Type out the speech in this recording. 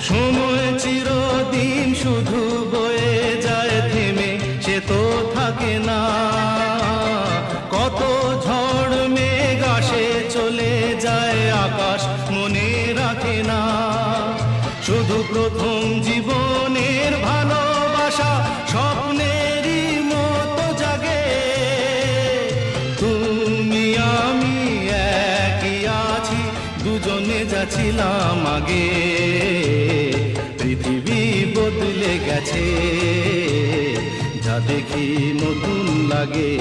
সময় চিরদিন শুধু বয়ে যায় থেমে, সে তো থাকে না। কত ঝড় মেঘ আসে চলে যায়, আকাশ মনে রাখে না। শুধু প্রথম জীবনের ভালোবাসা স্বপ্নেরই মতো জাগে। তুমি আমি একই আছি, দুজনে যাচ্ছিলাম আগে। পৃথিবী বদলে গেছে, যা দেখি নতুন লাগে।